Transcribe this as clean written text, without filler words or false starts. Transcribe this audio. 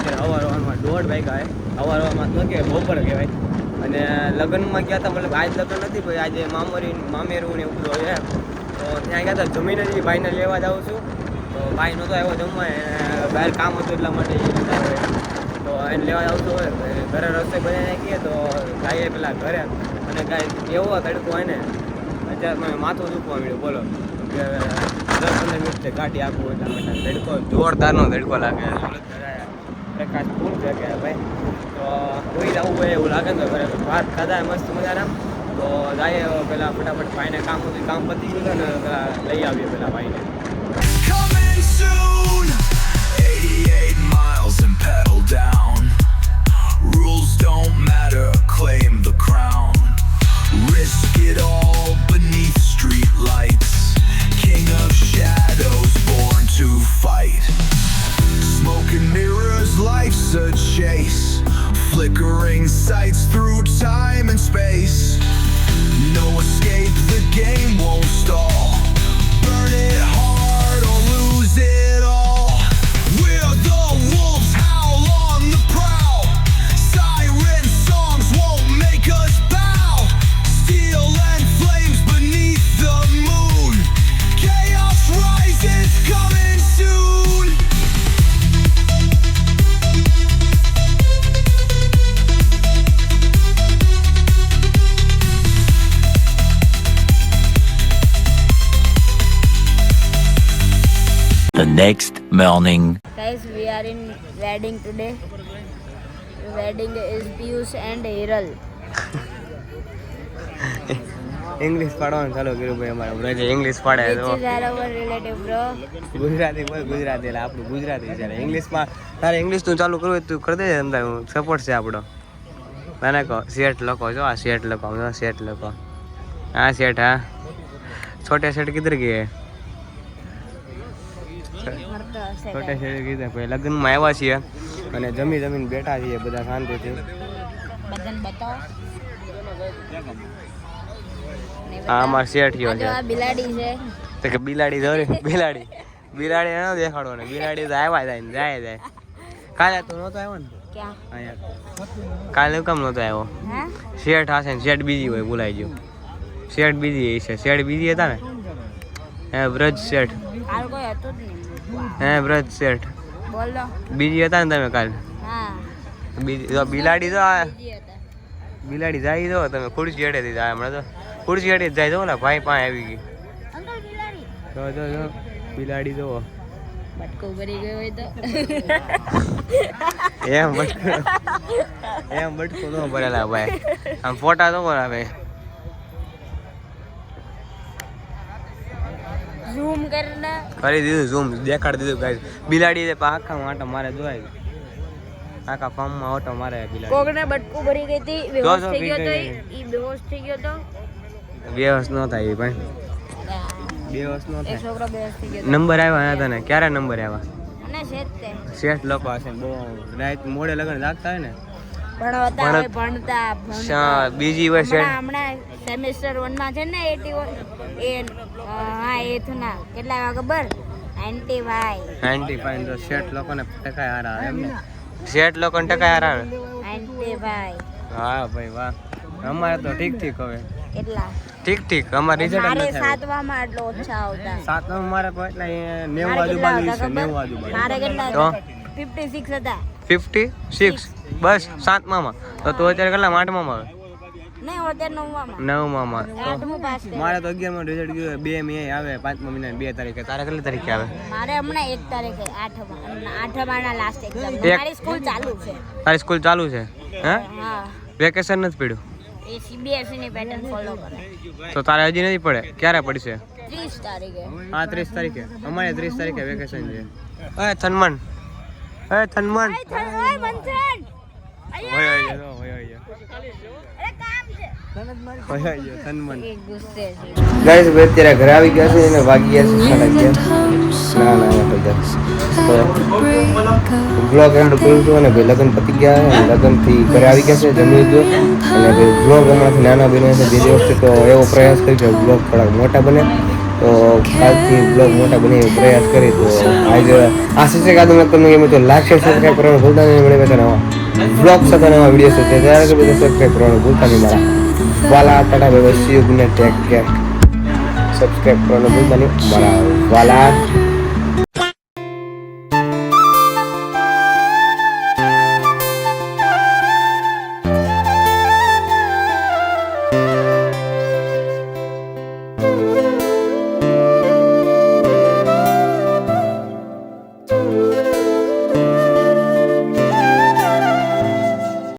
છે અવારવારમાં 1:30 વાગ્યા અવારવારમાં ન કહેવાય બપોર કહેવાય. અને લગ્નમાં ગયા હતા, મતલબ આજ લગ્ન નથી ભાઈ, આજે મામેરું ને એવું બધું છે. તો ત્યાં ગયા હતા, જમીને જ ભાઈને લેવા જાઉં છું. તો ભાઈ નહોતો આવ્યો જમવા, બહાર કામ હતું એટલા માટે તો એને લેવા આવતો હોય ઘરે રસ્તે બનાવી નાખીએ. તો ગાઈએ પેલા ઘરે અને ગાય એવો તડકો હોય ને અત્યારે માથું દુખવા મળ્યું. બોલો કે 10-15 મિનિટ ગાડી આપવું એટલા માટે તડકો જોરદારનો તડકો લાગે. પ્રકાશ ફૂલ છે કે ભાઈ તો કોઈ જવું હોય એવું લાગે ને તો ઘરે વાત ખાધા મસ્ત મજાના. તો જાય પેલા ફટાફટ ભાઈને કામ હતું, કામ પતી ગયું ને પેલા લઈ આવીએ પેલા ભાઈને. Coming soon, 88 miles and pedal down. Rules don't matter, claim the crown. Risk it all beneath street lights. King of shadows, born to fight. Smoke and mirrors, life's a chase. Flickering sights through time and space. No escape, the game won't stall. Burn it hard or lose it all. We're the wolves, howl on the prowl. Siren songs won't make us bow. Steel and flames beneath the moon. Chaos rises, coming soon. The next morning. Guys, we are in wedding today. Wedding is Piyush and Hiral. English પાડવાનું ચાલુ કર્યું ભાઈ અમારે બ્રજે English પાડે તો Which is our relative, bro? Gujarati બોલ ગુજરાતી એટલે આપણું ગુજરાતી છે. ઇંગ્લિશમાં તારે ઇંગ્લિશનું ચાલુ કરવું હોય તું કરી દેજે. અંદર સપોર્ટ છે આપણો. મને કહો શેઠ લખો જો આ શેઠ લખો શેઠ લખો હા શેઠ હા છોટે શેઠ કિધર ગયે છોટે શેઠ કીધે ભાઈ લગ્નમાં આવ્યા છીએ અને જમીને બેઠા છીએ બધા શાંતિથી. બધાને બતાવો. હા અમાર શેઠિયો આ જો છે આ બિલાડી છે. તો કે બિલાડી જોરી બિલાડી ન દેખાડો ને બિલાડી તો આવ્યા જાય ને જાય કાલે તો નહોતો આવ્યો ને ક્યાં? અહીંયા કાલે કેમ નહોતો આવ્યો? હે? શેઠ હશે ને શેઠ બીજી હોય ભૂલાઈ ગયો. શેઠ બીજી છે શેઠ બીજી હતા ને હે બ્રજ શેઠ કાલ કોઈ હતું જ નહીં. હે બ્રજ શેઠ બોલો. બીજી હતા ને તમે કાલ હા બીજી તો બિલાડી તો આ બીજી હતા. બિલાડી જાય તો તમે ખુરશી હેઠેથી જાય હમણાં તો ખુરશી હેઠે જાય તો ને ભાઈ પાસે આવી ગઈ અંકલ બિલાડી. જો બિલાડી જો બટકો ભરી ગયો હોય તો એમ બટકો ન ભરેલા ભાઈ આમ ફોટા તો કોણ આવે ઝૂમ કરીને કરી દીધું ઝૂમ દેખાડી દીધું ગાઈસ. બિલાડી આખા આટો મારે જોવાય આખા ફાર્મમાં ઓટો મારે બિલાડી. કોકને બટકું ભરી ગઈ હતી, બેહોશ થઈ ગયો તો ઈ બેહોશ થઈ ગયો તો બેહોશ ન થાય એ ભાઈ બેહોશ ન એક થાય. છોકરો બેહોશ થઈ ગયો નંબર આવ્યા તને ક્યારે નંબર આવ્યા? અને છે જ તે શેઠ લોકો હશે બહુ રાત મોડે લગન લાગતા હોય ને ભણતા હોય ભણતા બીજી વાર શેઠ હમણાં સેમેસ્ટર 1 માં છે ને 81 એ હા 8th ના કેટલા વાગે ખબર 95 તો શેઠ લોકોને ટકાય હારા આવે એમ ને શેઠ લોકોને ટકાય હારા આવે 95 હા ભાઈ વાહ. અમારે તો ઠીક હવે કેટલા ઠીક અમારે રિઝલ્ટ મારે નથી આવ્યું. 7 માં આટલો ઓછા આવતા. 7 મારે કેટલા 90 મારે કેટલા આજુબાજુ હતા છે ખબર? 90 આજુબાજુ મારે કેટલા તો 56 હતા 56 બસ 7માં તો તું અત્યારે કેટલા 8માં આવે નહીં અત્યારે 9માં 9માં 8મું પાસ થયું. મારે તો 11માં રિઝલ્ટ ગયું 2 મે આવે 5મા મહિના 2 તારીખે. તારે કેટલી તારીખે આવે? મારે હમણાં 1 તારીખે 8મા ના લાસ્ટ એક્ઝામ. મારી સ્કૂલ ચાલુ છે. તારી સ્કૂલ ચાલુ છે હે? હા વેકેશન નથી પડ્યું એ CBSE ની પેટર્ન ફોલો કરે. તો તારે હજી નથી પડે? ક્યારે પડશે? 30 તારીખે. હા 30 તારીખે અમારે 30 તારીખે વેકેશન છે. એ થનમન ઓય મંથન હોય અરે કામ છે. થનમન એક ગુસ્સે છે. ગાઈસ અત્યારે ઘરે આવી ગયા છે અને વાગી ગયા છે 11:30. બ્લોગ એન્ડ કર્યું હતું અને ભાઈ લગ્ન પતી ગયા અને લગ્નથી ઘરે આવી ગયા છે જમી લીધું અને ભાઈ બ્લોગ હમણાંથી નાના બને છે. બીજી વખતે તો એવો પ્રયાસ કર્યો કે બ્લોગ થોડાક મોટા બને. તો તો કાલથી બ્લોગ મોટા બનાવવાનો પ્રયાસ કરી. તો આજે આશા છે કે આ તમને ગમે તો લાઈક શેર સબસ્ક્રાઈબ કરવાનું ભૂલતા નહીં. મળે પાછા નવા બ્લોગ સાથે નવા વિડીયો સાથે ત્યારે કે બધા સબસ્ક્રાઈબ કરવાનું ભૂલતા નહીં. મારા વાલા Tata bye bye see you good night take care. Subscribe કરવાનું ભૂલતા નહીં મારા વાલા.